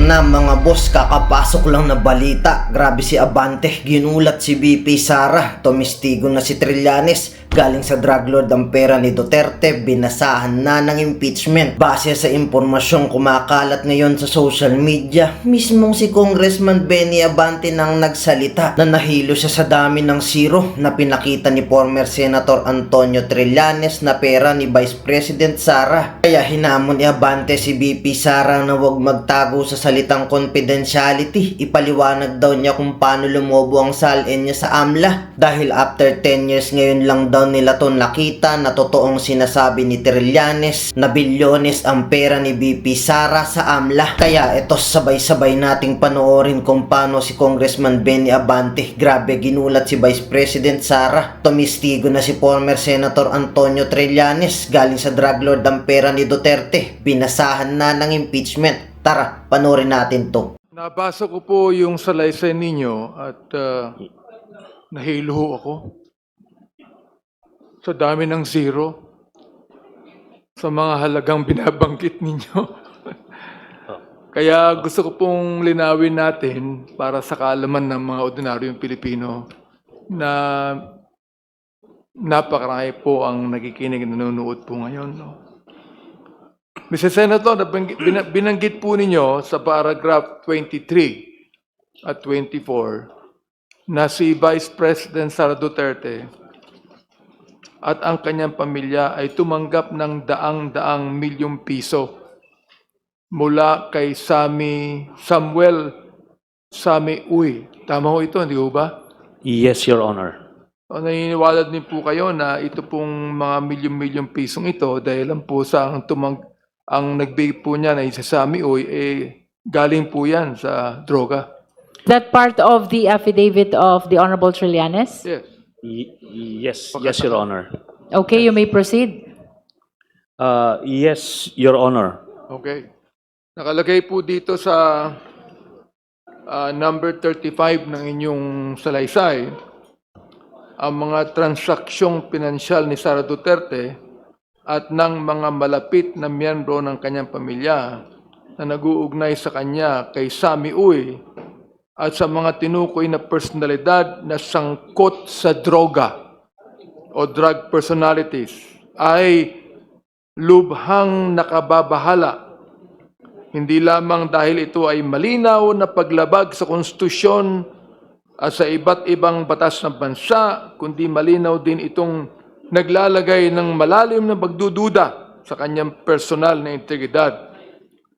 na mga boss, kakapasok lang na balita. Grabe si Abante, ginulat si BP Sara, tumistigo na si Trillanes. Galing sa drug lord ang pera ni Duterte, binasahan na ng impeachment. Base sa impormasyong kumakalat ngayon sa social media, mismong si Congressman Benny Abante nang nagsalita na nahilo siya sa dami ng zero na pinakita ni former Senator Antonio Trillanes na pera ni Vice President Sara. Kaya hinamon ni Abante si BP Sara na huwag magtago sa salitang confidentiality. Ipaliwanag daw niya kung paano lumobo ang salin niya sa AMLA. Dahil after 10 years ngayon lang daw nila to nakita na totoong sinasabi ni Trillanes na bilyones ang pera ni BP Sara sa AMLA. Kaya ito sabay-sabay nating panoorin kung paano si Congressman Benny Abante, grabe ginulat si Vice President Sara. Tumistigo na si former Senator Antonio Trillanes, galing sa drug lord ang pera ni Duterte, binasahan na ng impeachment. Tara, panoorin natin to. Nabasa ko po yung salaysay ninyo at nahilo ako sa dami ng zero sa mga halagang binabanggit ninyo. Kaya gusto ko pong linawin natin para sa kaalaman ng mga ordinaryong Pilipino na napakarami po ang nakikinig at nanonood po ngayon. No? Mr. Senator, binanggit po ninyo sa paragraph 23 at 24 na si Vice President Sara Duterte at ang kanyang pamilya ay tumanggap ng daang-daang milyong piso mula kay Samuel Sami Uy. Tama ho ito, hindi ho ba? Yes, Your Honor. O, naniniwala din po kayo na ito pong mga milyong-milyong pisong ito dahil lang po sa ang nagbigay po niya na isa Sami Uy, galing po yan sa droga. That part of the affidavit of the Honorable Trillanes? Yes. Yes, Your Honor. Okay, you may proceed. Yes, Your Honor. Okay. Nakalagay po dito sa number 35 ng inyong salaysay ang mga transaksyong pinansyal ni Sara Duterte at ng mga malapit na miyembro ng kanyang pamilya na nag-uugnay sa kanya kay Sami Uy at sa mga tinukoy na personalidad na sangkot sa droga o drug personalities ay lubhang nakababahala, hindi lamang dahil ito ay malinaw na paglabag sa konstitusyon at sa iba't ibang batas ng bansa, kundi malinaw din itong naglalagay ng malalim na pagdududa sa kanyang personal na integridad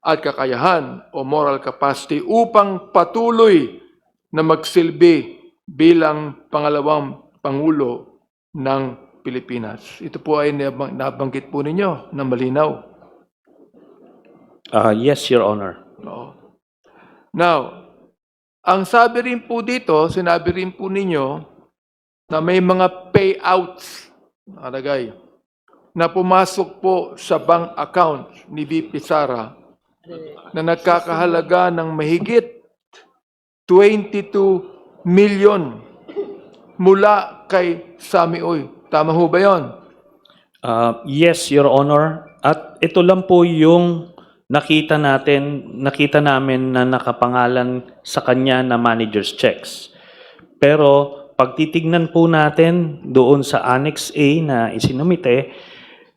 at kakayahan o moral capacity upang patuloy na magsilbi bilang pangalawang Pangulo ng Pilipinas. Ito po ay nabanggit po ninyo na malinaw. Yes, Your Honor. Oo. Now, ang sabi rin po dito, sinabi rin po ninyo na may mga payouts nakalagay na pumasok po sa bank account ni VP Sara na nagkakahalaga ng mahigit 22 million mula kay Sami Uy. Tama ho ba yun? Yes, Your Honor. At ito lang po yung nakita namin na nakapangalan sa kanya na manager's checks. Pero pag titignan po natin doon sa Annex A na isinumite,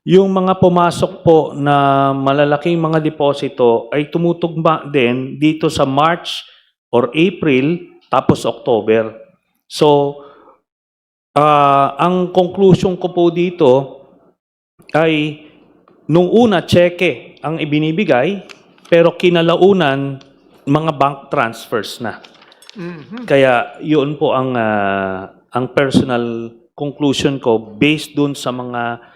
yung mga pumasok po na malalaking mga deposito ay tumutugma din dito sa March or April tapos October. So, ang conclusion ko po dito ay nung una, cheque ang ibinibigay, pero kinalaunan, mga bank transfers na. Kaya yun po ang personal conclusion ko based dun sa mga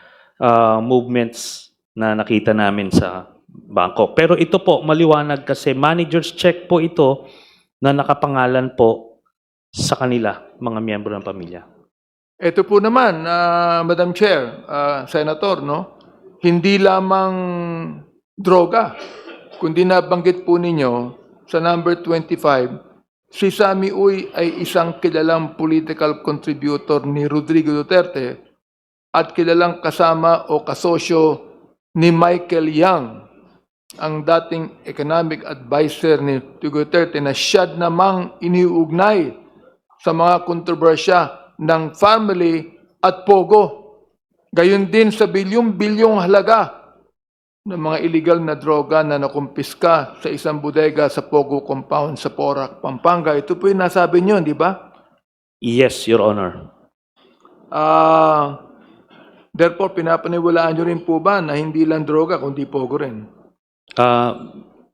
movements na nakita namin sa bangko. Pero ito po, maliwanag kasi manager's check po ito na nakapangalan po sa kanila, mga miyembro ng pamilya. Ito po naman, Madam Chair, Senator, no? Hindi lamang droga, kundi nabanggit po ninyo sa number 25, si Sami Uy ay isang kilalang political contributor ni Rodrigo Duterte at kilalang kasama o kasosyo ni Michael Yang ang dating economic advisor ni Duterte na siya namang iniugnay sa mga kontrobersya ng family at Pogo. Gayon din sa bilyong-bilyong halaga ng mga illegal na droga na nakumpiska sa isang bodega sa Pogo compound sa Porac, Pampanga. Ito po yung nasabi niyo, di ba? Yes, Your Honor. Therefore, pinapaniwalaan niyo rin po ba na hindi lang droga, kundi Pogo rin?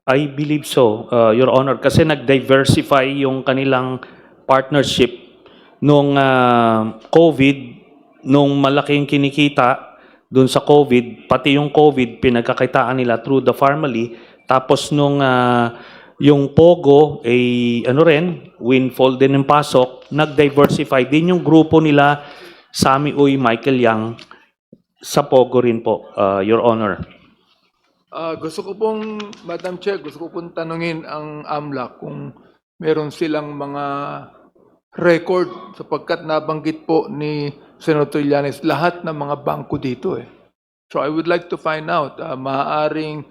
I believe so, Your Honor, kasi nag-diversify yung kanilang partnership nung COVID, nung malaking kinikita dun sa COVID, pati yung COVID, pinagkakitaan nila through the family. Tapos nung yung Pogo, ano rin, windfall din yung pasok, nag-diversify din yung grupo nila, Sammy Uy, Michael Yang, sa Pogo rin po, Your Honor. Gusto ko pong, Madam Chair, gusto ko pong tanungin ang AMLAC kung meron silang mga record sapagkat nabanggit po ni Senator Llanes lahat ng mga bangko dito eh. So I would like to find out, maaaring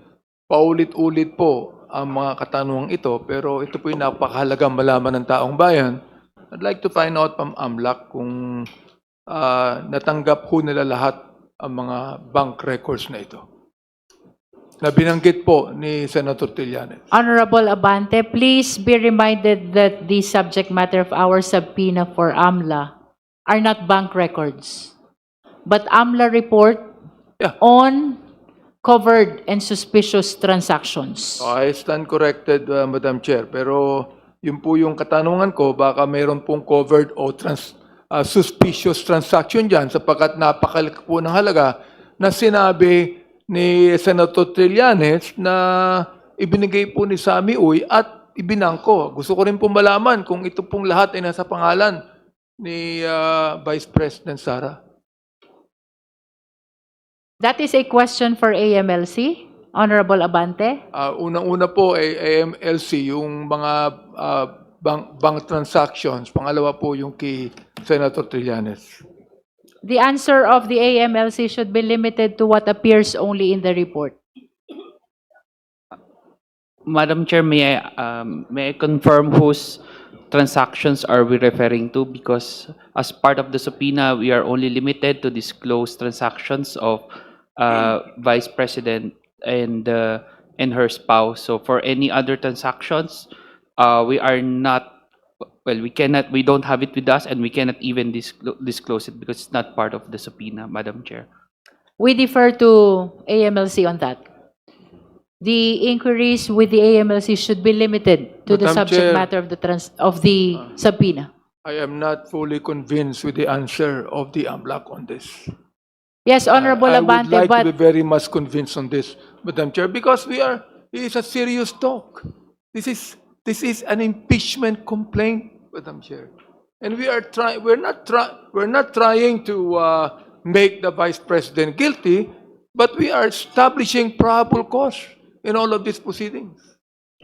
paulit-ulit po ang mga katanungang ito pero ito po yung napakahalagang malaman ng taong bayan. I'd like to find out from AMLAC kung natanggap ho nila lahat ang mga bank records na ito na binanggit po ni Senator Trillanes. Honorable Abante, please be reminded that the subject matter of our subpoena for AMLA are not bank records, but AMLA report Yeah. on covered and suspicious transactions. I stand corrected, Madam Chair. Pero yun po yung katanungan ko, baka mayroon pong covered o suspicious transaction dyan sapagkat napakalaki po ng halaga na sinabi ni Senator Trillanes na ibinigay po ni Sammy Uy at ibinangko. Gusto ko rin po malaman kung ito pong lahat ay nasa pangalan ni Vice President Sara. That is a question for AMLC, Honorable Abante. Unang-una po ay AMLC, yung mga bank transactions. Pangalawa po yung kay Senator Trillanes. The answer of the AMLC should be limited to what appears only in the report. Madam Chair, may I confirm whose transactions are we referring to? Because as part of the subpoena, we are only limited to disclose transactions of Vice President and her spouse. So for any other transactions, we are not. Well, we don't have it with us, and we cannot even disclose it because it's not part of the subpoena, Madam Chair. We defer to AMLC on that. The inquiries with the AMLC should be limited to the Madam subject Chair. matter of the subpoena. I am not fully convinced with the answer of the AMLAC on this. Yes, Honorable I would Abante, like but to be very much convinced on this, Madam Chair, because it is a serious talk. This is an impeachment complaint, Madam Chair, and we're not trying to make the Vice President guilty, but we are establishing probable cause in all of these proceedings,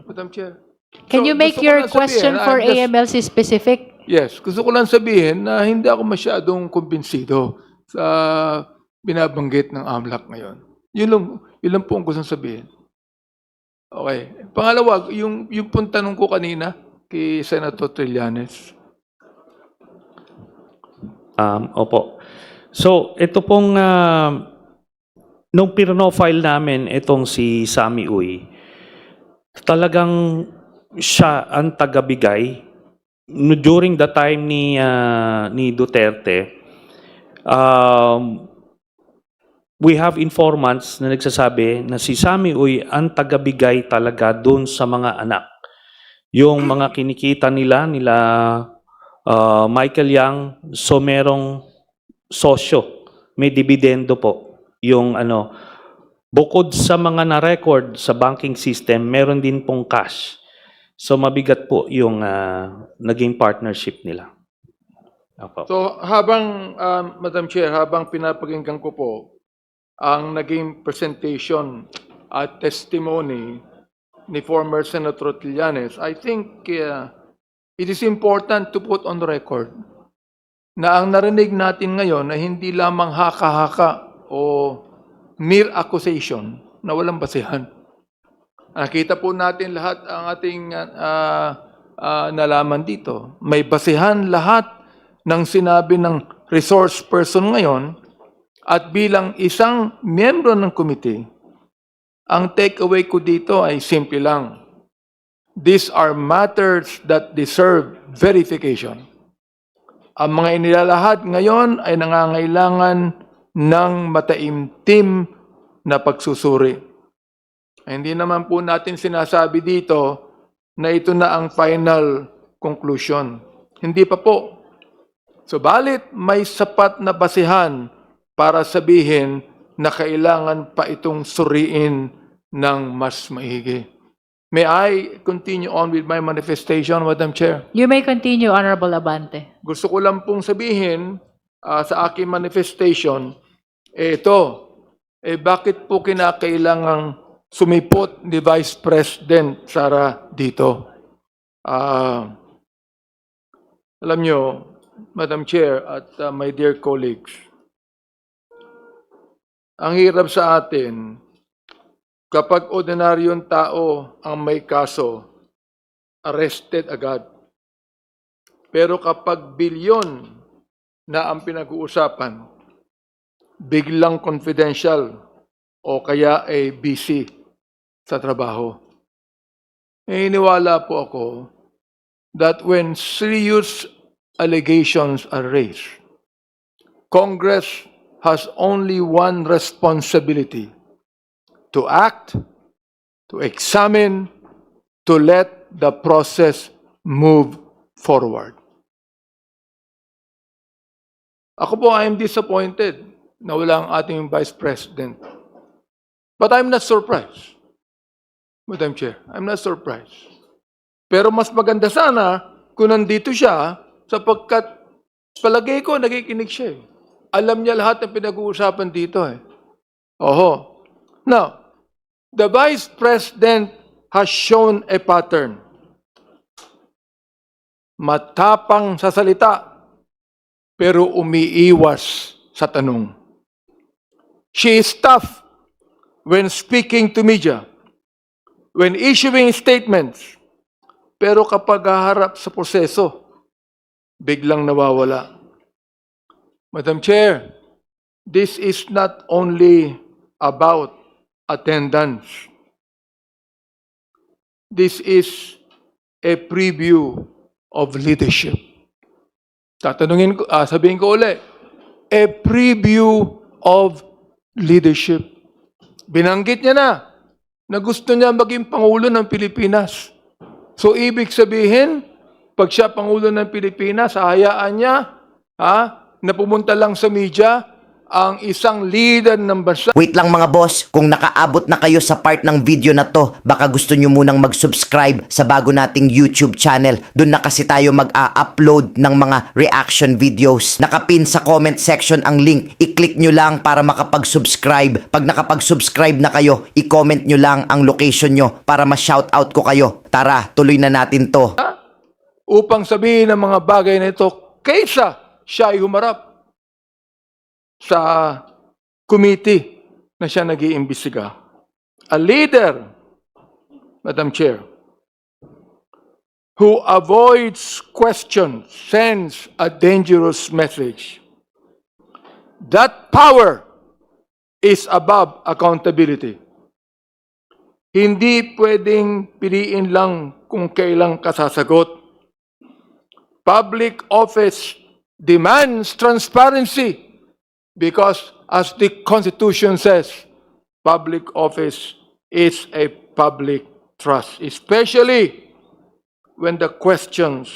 Madam Chair. can So, you make gusto ko your lang question sabihin, for I'm just- AMLC specific? Yes, gusto ko lang sabihin na hindi ako masyadong kumbinsido sa binabanggit ng AMLAC ngayon. Yun lang po ang gusto sabihin. Okay. Pangalawa, yung pong tanong ko kanina kay Senator Trillanes. Opo. So, ito pong, nung pinofile namin itong si Sammy Uy, talagang siya ang tagabigay during the time ni Duterte. We have informants na nagsasabi na si Sammy Uy ang tagabigay talaga doon sa mga anak. Yung mga kinikita nila Michael Yang, so merong sosyo, may dividendo po. Yung bukod sa mga na-record sa banking system, meron din pong cash. So mabigat po yung naging partnership nila. Opo. So habang, Madam Chair, habang pinapakinggan ko po ang naging presentation at testimony ni former Senator Trillanes, I think it is important to put on record na ang narinig natin ngayon na hindi lamang haka-haka o mere accusation na walang basehan. Nakita po natin lahat ang ating nalaman dito. May basihan lahat ng sinabi ng resource person ngayon at bilang isang miyembro ng committee, ang takeaway ko dito ay simple lang. These are matters that deserve verification. Ang mga inilalahad ngayon ay nangangailangan ng mataimtim na pagsusuri. Hindi naman po natin sinasabi dito na ito na ang final conclusion. Hindi pa po. Subalit may sapat na basihan para sabihin na kailangan pa itong suriin ng mas maigi. May I continue on with my manifestation, Madam Chair? You may continue, Honorable Abante. Gusto ko lang pong sabihin sa aking manifestation, bakit po kinakailangang sumipot ni Vice President Sara dito? Alam nyo, Madam Chair at my dear colleagues, ang hirap sa atin, kapag ordinaryong tao ang may kaso, arrested agad. Pero kapag bilyon na ang pinag-uusapan, biglang confidential o kaya ay busy sa trabaho. Iniwala po ako that when serious allegations are raised, Congress has only one responsibility: to act, to examine, to let the process move forward. Ako po, I am disappointed na wala ang ating Vice President. But I'm not surprised, Madam Chair. I'm not surprised. Pero mas maganda sana kung nandito siya sapagkat palagay ko nakikinig siya. Alam niya lahat ng pinag-uusapan dito. Oho. Now, the Vice President has shown a pattern. Matapang sa salita, pero umiiwas sa tanong. She is tough when speaking to media, when issuing statements, pero kapag haharap sa proseso, biglang nawawala. Madam Chair, this is not only about attendance. This is a preview of leadership. Sabihin ko ulit, a preview of leadership. Binanggit niya na gusto niya maging Pangulo ng Pilipinas. So, ibig sabihin, pag siya Pangulo ng Pilipinas, hahayaan niya na pumunta lang sa media ang isang leader ng bansa. Wait lang mga boss, kung nakaabot na kayo sa part ng video na to, baka gusto nyo munang mag-subscribe sa bago nating YouTube channel. Doon na kasi tayo mag-a-upload ng mga reaction videos. Nakapin sa comment section ang link. I-click nyo lang para makapag-subscribe. Pag nakapag-subscribe na kayo, i-comment nyo lang ang location nyo para ma-shoutout ko kayo. Tara, tuloy na natin to. Upang sabihin ng mga bagay na ito, kaysa siya ay humarap sa committee na siya nag-iimbestiga. A leader, Madam Chair, who avoids questions sends a dangerous message. That power is above accountability. Hindi pwedeng piliin lang kung kailang kasasagot. Public office demands transparency. Because as the Constitution says, public office is a public trust, especially when the questions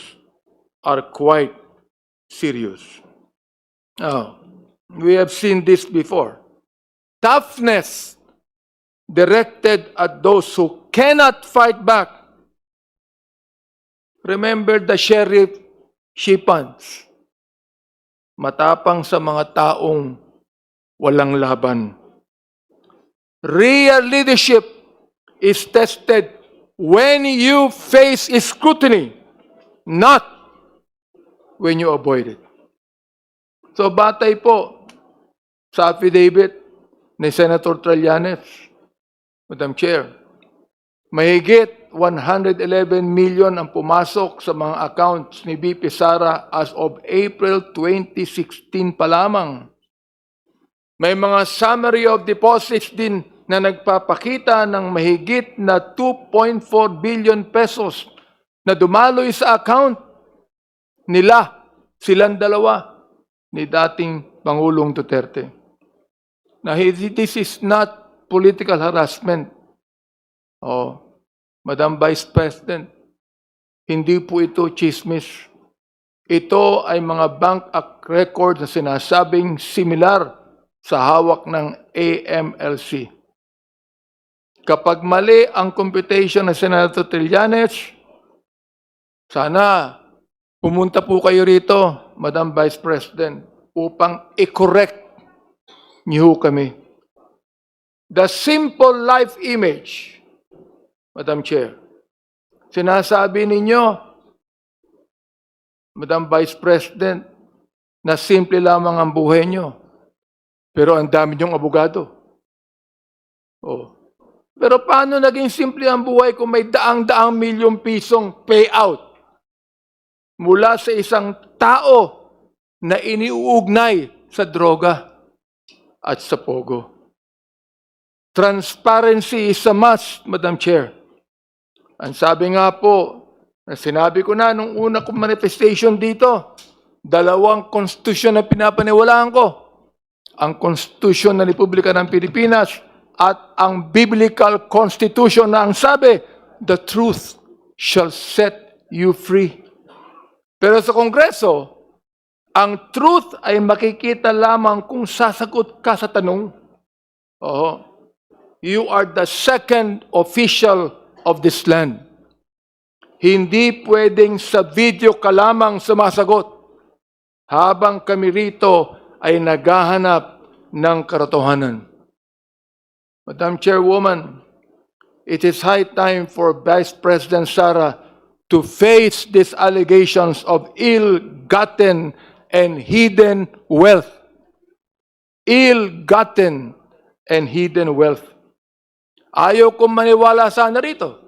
are quite serious. Now, we have seen this before. Toughness directed at those who cannot fight back. Remember the Sheriff Shipans. Matapang sa mga taong walang laban. Real leadership is tested when you face scrutiny, not when you avoid it. So batay po sa affidavit ni Senator Trillanes, Madam Chair, Mahigit 111 million ang pumasok sa mga accounts ni BP Sara as of April 2016 pa lamang. May mga summary of deposits din na nagpapakita ng mahigit na 2.4 billion pesos na dumaloy sa account nila, silang dalawa, ni dating Pangulong Duterte. Now, this is not political harassment. Oh, Madam Vice President, hindi po ito chismis. Ito ay mga bank records na sinasabing similar sa hawak ng AMLC. Kapag mali ang computation ng Senator Trillanes, sana pumunta po kayo rito, Madam Vice President, upang i-correct niyo kami. The simple life image, Madam Chair, sinasabi ninyo, Madam Vice President, na simple lamang ang buhay nyo, pero ang dami nyong abogado. Oh. Pero paano naging simple ang buhay kung may daang-daang milyong pisong payout mula sa isang tao na iniuugnay sa droga at sa pogo? Transparency is a must, Madam Chair. Ang sabi nga po, na sinabi ko na nung una kong manifestation dito, dalawang konstitusyon na pinapaniwalaan ko. Ang Konstitusyon ng Republika ng Pilipinas at ang Biblical Constitution na ang sabi, the truth shall set you free. Pero sa Kongreso, ang truth ay makikita lamang kung sasagot ka sa tanong. Oo. You are the second official of this land. Hindi pwedeng sa video ka lamang sumasagot habang kami rito ay naghahanap ng katotohanan. Madam Chairwoman, it is high time for Vice President Sara to face these allegations of ill-gotten and hidden wealth. Ill-gotten and hidden wealth. Ayaw kong maniwala sana rito.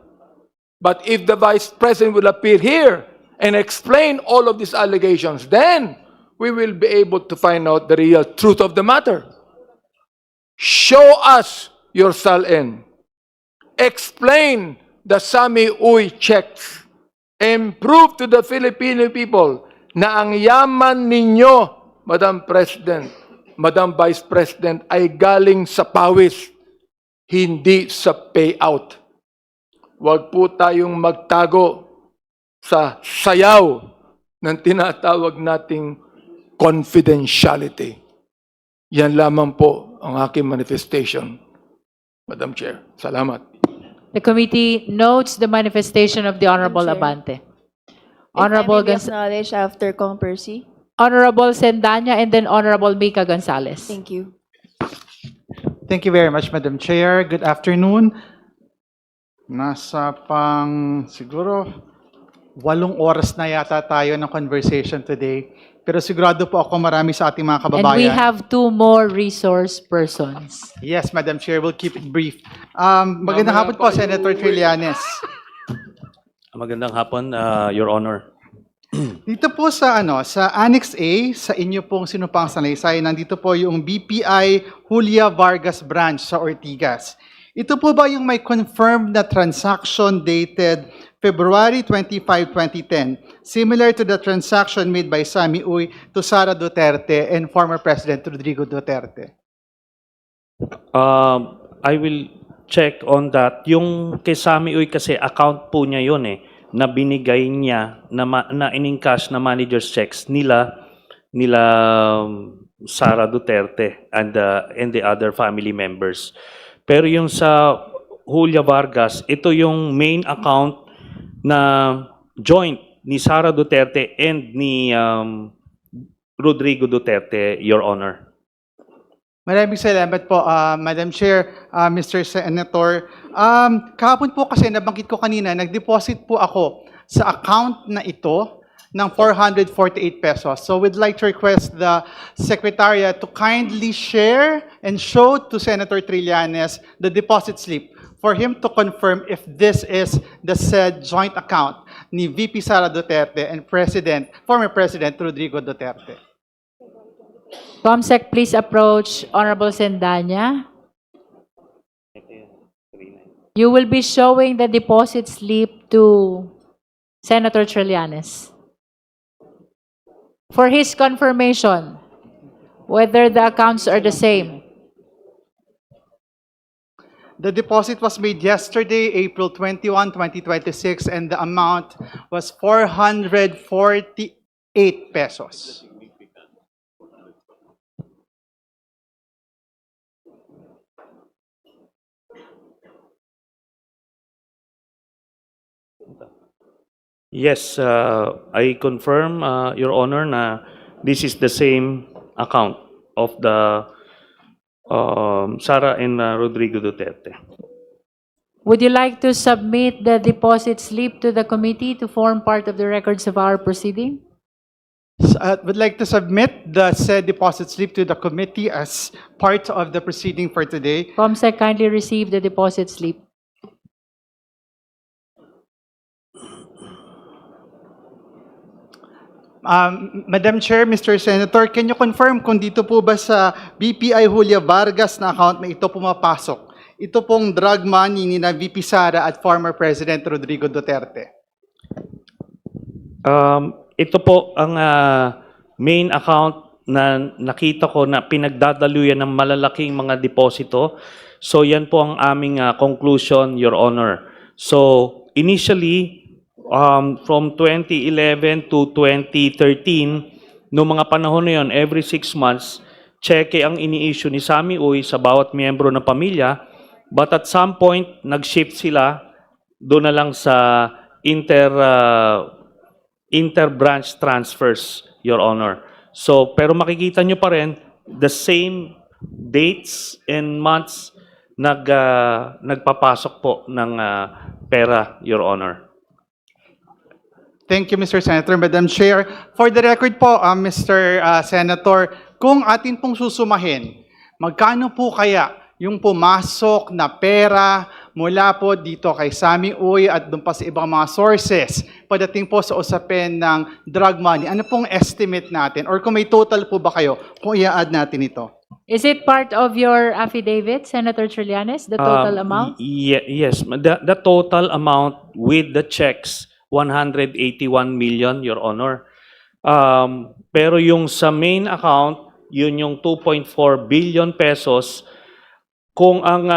But if the Vice President will appear here and explain all of these allegations, then we will be able to find out the real truth of the matter. Show us your SALN. Explain the Sami Uy checks. And prove to the Filipino people na ang yaman ninyo, Madam President, Madam Vice President, ay galing sa pawis, hindi sa payout. Huwag po tayong magtago sa sayaw ng tinatawag nating confidentiality. Yan lamang po ang aking manifestation, Madam Chair. Salamat. The committee notes the manifestation of the Honorable Chair. Abante. Honorable Honorable, acknowledged after Kong Percy. Honorable Sendanya and then Honorable Mika Gonzalez. Thank you. Thank you very much, Madam Chair. Good afternoon. Nasa siguro 8 oras na yata tayo ng conversation today. Pero sigurado po ako marami sa ating mga And kababayan. we have 2 more resource persons. Yes, Madam Chair, we'll keep it brief. Magandang hapon po, Senator Trillanes. Magandang hapon, Your Honor. Dito po sa sa Annex A, sa inyo pong sinumpang salaysay, nandito po yung BPI Julia Vargas branch sa Ortigas. Ito po ba yung may confirmed na transaction dated February 25, 2010, similar to the transaction made by Sami Uy to Sara Duterte and former President Rodrigo Duterte? I will check on that. Yung kay Sami Uy kasi account po niya yun na binigay niya na in-encash na manager's checks nila Sara Duterte and the other family members. Pero yung sa Julia Vargas, ito yung main account na joint ni Sara Duterte and ni Rodrigo Duterte, Your Honor. Maraming salamat po, Madam Chair, Mr. Senator. Kahapon po kasi nabanggit ko kanina, nag-deposit po ako sa account na ito ng 448 pesos. So we'd like to request the Secretariat to kindly share and show to Senator Trillanes the deposit slip for him to confirm if this is the said joint account ni VP Sara Duterte and former President Rodrigo Duterte. Comsec, please approach Honorable Sendanya. You will be showing the deposit slip to Senator Trillanes for his confirmation whether the accounts are the same. The deposit was made yesterday, April 21, 2026, and the amount was 448 pesos. Yes, I confirm, Your Honor, na this is the same account of the Sara and Rodrigo Duterte. Would you like to submit the deposit slip to the committee to form part of the records of our proceeding? Would like to submit the said deposit slip to the committee as part of the proceeding for today. Comsec, kindly receive the deposit slip. Madam Chair, Mr. Senator, can you confirm kung dito po ba sa BPI Julia Vargas na account na ito pumapasok? Ito pong drug money ni na VP Sara at former President Rodrigo Duterte. Ito po ang main account na nakita ko na pinagdadaluyan ng malalaking mga deposito. So yan po ang aming conclusion, Your Honor. So initially, from 2011 to 2013, noong mga panahon na yun, every 6 months, cheque ang ini-issue ni Sammy Uy sa bawat miyembro ng pamilya. But at some point, nag-shift sila doon na lang sa inter-branch transfers, Your Honor. So, pero makikita nyo pa rin, the same dates and months nagpapasok po ng pera, Your Honor. Thank you, Mr. Senator. Madam Chair, for the record po, Mr. Senator, kung atin pong susumahin, magkano po kaya yung pumasok na pera mula po dito kay Sammy Uy at doon pa sa ibang mga sources pagdating po sa usapin ng drug money? Ano pong estimate natin? Or kung may total po ba kayo, kung i-add natin ito? Is it part of your affidavit, Senator Trillanes, the total amount? Yes, the total amount with the checks, 181 million, Your Honor. Pero yung sa main account, yun yung 2.4 billion pesos. Kung ang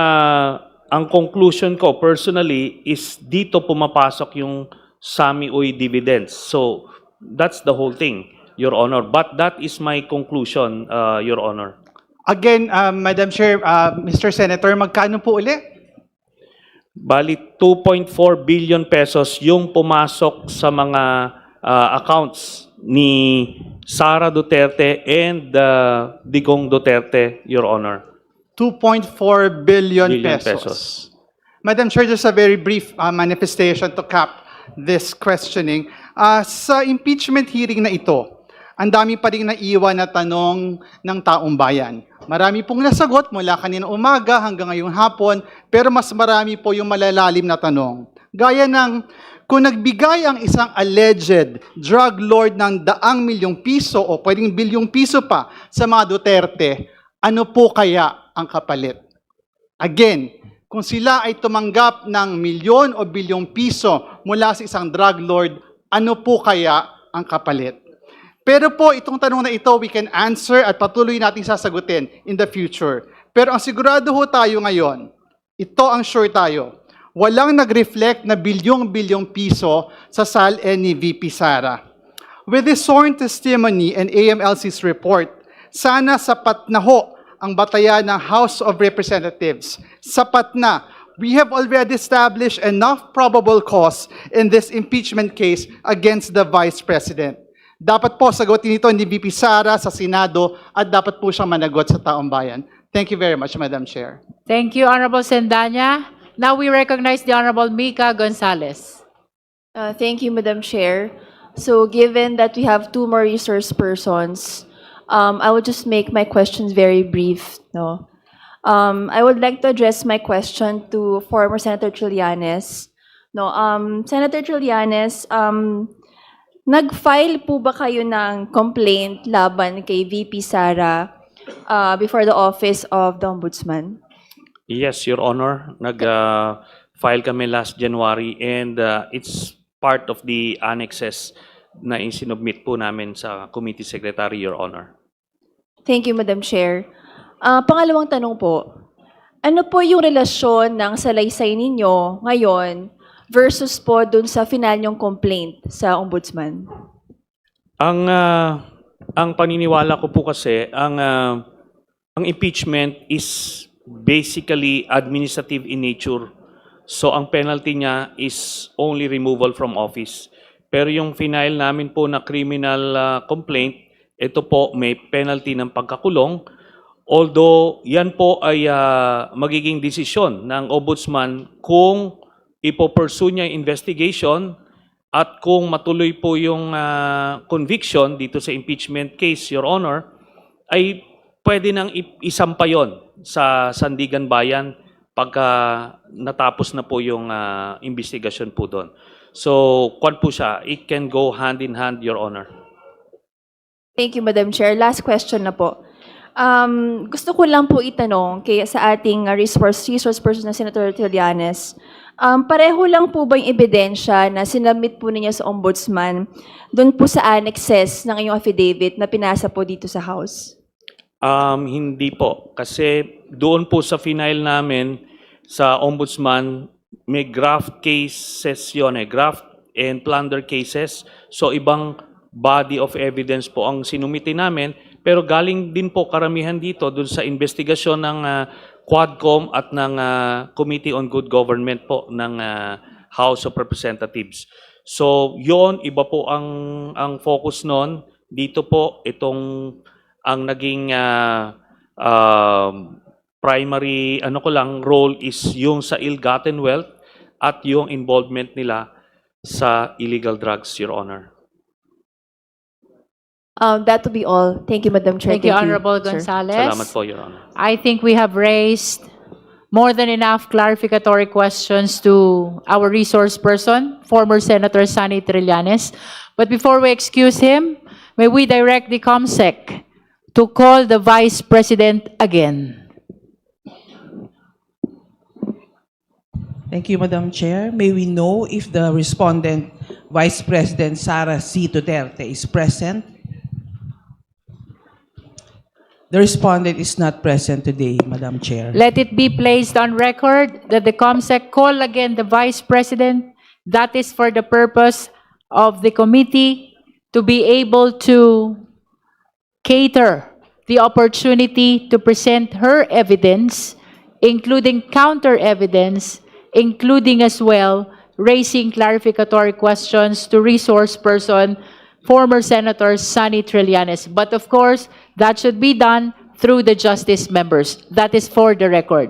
conclusion ko personally is dito pumapasok yung Sammy Uy dividends. So that's the whole thing, Your Honor. But that is my conclusion, Your Honor. Again, Madam Chair, Mr. Senator, magkano po uli? Bali 2.4 billion pesos yung pumasok sa mga accounts ni Sara Duterte and Digong Duterte, Your Honor. 2.4 billion Billion pesos. pesos. Madam Chair, just a very brief manifestation to cap this questioning. Sa impeachment hearing na ito, ang dami pa rin naiwan na tanong ng taong bayan. Marami pong nasagot mula kanina umaga hanggang ngayong hapon, pero mas marami po yung malalalim na tanong. Gaya ng, kung nagbigay ang isang alleged drug lord ng 100 milyong piso o pwedeng bilyong piso pa sa mga Duterte, ano po kaya ang kapalit? Again, kung sila ay tumanggap ng milyon o bilyong piso mula sa isang drug lord, ano po kaya ang kapalit? Pero po, itong tanong na ito, we can answer at patuloy natin sasagutin in the future. Pero ang sigurado ho tayo ngayon, ito ang sure tayo, walang nag-reflect na bilyong-bilyong piso sa SALN ni VP Sara. With this sworn testimony and AMLC's report, sana sapat na ho ang batayan ng House of Representatives. Sapat na. We have already established enough probable cause in this impeachment case against the Vice President. Dapat po sagutin ito ni VP Sara sa Senado at dapat po siyang managot sa taong bayan. Thank you very much, Madam Chair. Thank you, Honorable Sendanya. Now we recognize the Honorable Mika Gonzalez. Thank you, Madam Chair. So given that we have 2 more resource persons, I will just make my questions very brief. No? I would like to address my question to former Senator Trillanes. No, Senator Trillanes, nag-file po ba kayo ng complaint laban kay VP Sara before the office of the Ombudsman? Yes, Your Honor. Nag-file kami last January and it's part of the annexes na insinubmit po namin sa Committee Secretary, Your Honor. Thank you, Madam Chair. Pangalawang tanong po, ano po yung relasyon ng salaysay ninyo ngayon versus po dun sa final nyong complaint sa Ombudsman? Ang paniniwala ko po kasi, ang impeachment is basically administrative in nature. So ang penalty niya is only removal from office. Pero yung final namin po na criminal complaint, ito po may penalty ng pagkakulong. Although yan po ay magiging desisyon ng Ombudsman kung ipopursue niya yung investigation at kung matuloy po yung conviction dito sa impeachment case, Your Honor, ay pwede nang isampa yon sa Sandigan Bayan pagka natapos na po yung investigasyon po doon. So, kwan po siya, it can go hand in hand, Your Honor. Thank you, Madam Chair. Last question na po. Gusto ko lang po itanong sa ating resource person na Senator Trillanes, pareho lang po ba yung ebidensya na sinabmit po ninyo sa Ombudsman doon po sa annexes ng iyong affidavit na pinasa po dito sa House? Hindi po. Kasi doon po sa final namin sa Ombudsman, may graft cases yun, graft and plunder cases. So ibang body of evidence po ang sinumiti namin. Pero galing din po karamihan dito doon sa investigasyon ng Quadcom at ng Committee on Good Government po ng House of Representatives. So yon iba po ang focus noon. Dito po itong ang naging primary role is yung sa ill-gotten wealth at yung involvement nila sa illegal drugs, Your Honor. That will be all. Thank you, Madam Chair. Thank you, Honorable sir. Gonzales. Salamat po, Your Honor. I think we have raised more than enough clarificatory questions to our resource person, former Senator Sonny Trillanes. But before we excuse him, may we direct the COMSEC to call the Vice President again. Thank you, Madam Chair. May we know if the respondent, Vice President Sara C. Duterte, is present? The respondent is not present today, Madam Chair. Let it be placed on record that the COMSEC call again the Vice President. That is for the purpose of the committee to be able to cater the opportunity to present her evidence, including counter evidence, including as well raising clarificatory questions to resource person, former Senator Sonny Trillanes. But of course, that should be done through the justice members. That is for the record.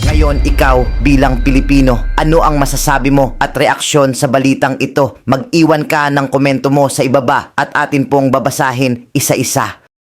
Ngayon, ikaw bilang Pilipino, ano ang masasabi mo at reaksyon sa balitang ito? Mag-iwan ka ng komento mo sa ibaba at atin pong babasahin isa-isa.